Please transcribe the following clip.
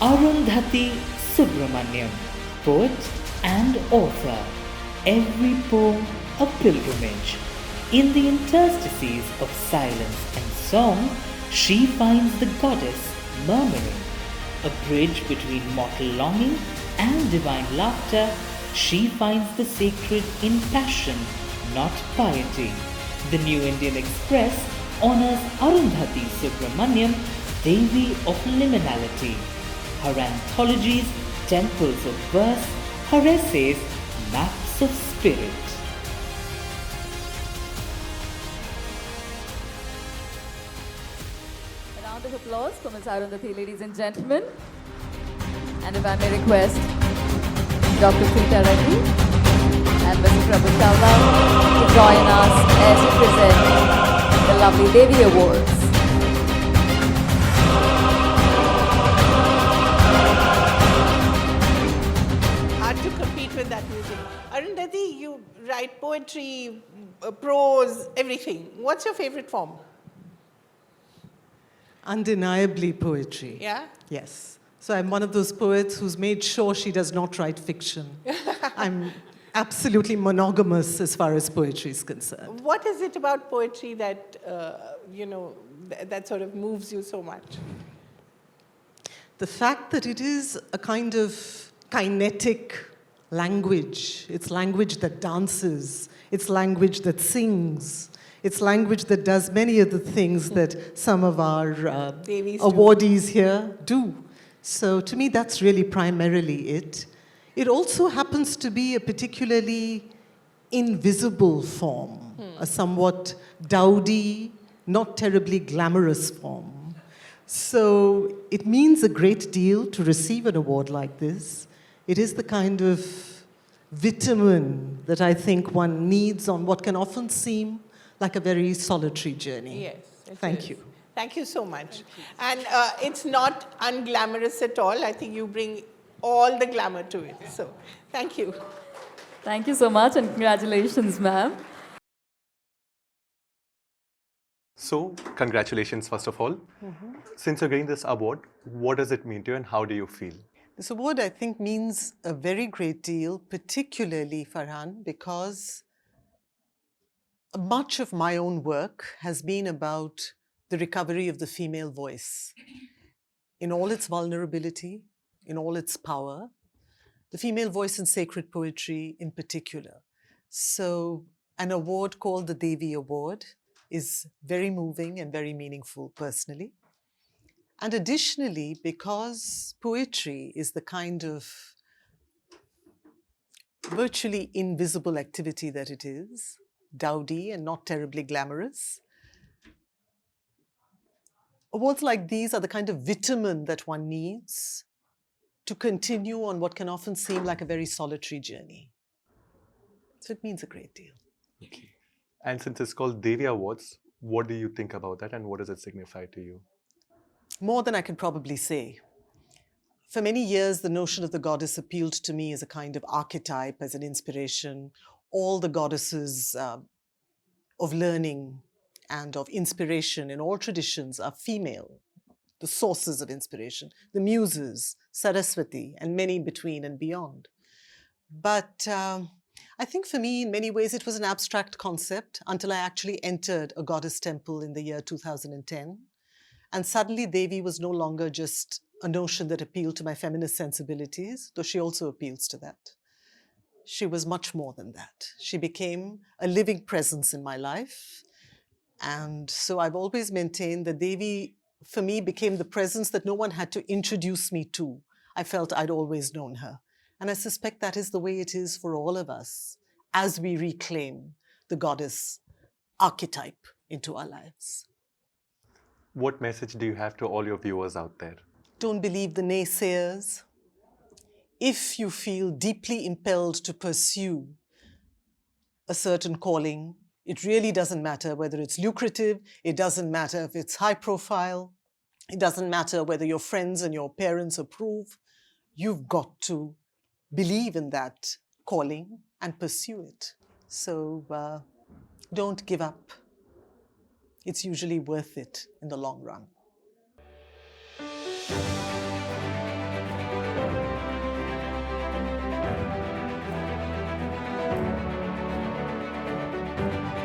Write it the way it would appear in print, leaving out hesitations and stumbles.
Arundhathi Subramaniam, poet and author. Every poem a pilgrimage. In the interstices of silence and song, she finds the goddess murmuring. A bridge between mortal longing and divine laughter, she finds the sacred in passion, not piety. The New Indian Express honors Arundhathi Subramaniam, Devi of Liminality. Her anthologies, temples of verse, her essays, maps of spirit. A round of applause for Ms. Arundhathi, ladies and gentlemen. And if I may request Dr. Preeta Reddy and Mr. Prabhu Chawla to join us as we present the lovely Devi Awards. Hard to compete with that music. Arundhathi, you write poetry, prose, everything. What's your favorite form? Undeniably poetry. Yeah? Yes. So I'm one of those poets who's made sure she does not write fiction. I'm absolutely monogamous as far as poetry is concerned. What is it about poetry that, that sort of moves you so much? The fact that it is a kind of kinetic language. It's language that dances. It's language that sings. It's language that does many of the things that some of our awardees here do. So to me, that's really primarily it. It also happens to be a particularly invisible form, a somewhat dowdy, not terribly glamorous form. So it means a great deal to receive an award like this. It is the kind of vitamin that I think one needs on what can often seem like a very solitary journey. Yes. Thank you. Thank you so much. And it's not unglamorous at all. I think you bring all the glamour to it. So, thank you. Thank you so much and congratulations, ma'am. So, congratulations, first of all. Since you're getting this award, what does it mean to you and how do you feel? This award, I think, means a very great deal, particularly, Farhan, because much of my own work has been about the recovery of the female voice in all its vulnerability, in all its power, the female voice in sacred poetry in particular. So an award called the Devi Award is very moving and very meaningful personally. And additionally, because poetry is the kind of virtually invisible activity that it is, dowdy and not terribly glamorous, awards like these are the kind of vitamin that one needs to continue on what can often seem like a very solitary journey. So it means a great deal. Okay. And since it's called Devi Awards, what do you think about that and what does it signify to you? More than I can probably say. For many years, the notion of the goddess appealed to me as a kind of archetype, as an inspiration. All the goddesses of learning and of inspiration in all traditions are female, the sources of inspiration, the muses, Saraswati, and many between and beyond. But I think for me, in many ways, it was an abstract concept until I actually entered a goddess temple in the year 2010. And suddenly Devi was no longer just a notion that appealed to my feminist sensibilities, though she also appeals to that. She was much more than that. She became a living presence in my life. And so I've always maintained that Devi, for me, became the presence that no one had to introduce me to. I felt I'd always known her. And I suspect that is the way it is for all of us as we reclaim the goddess archetype into our lives. What message do you have to all your viewers out there? Don't believe the naysayers. If you feel deeply impelled to pursue a certain calling, it really doesn't matter whether it's lucrative, it doesn't matter if it's high profile, it doesn't matter whether your friends and your parents approve. You've got to believe in that calling and pursue it. So don't give up. It's usually worth it in the long run. you.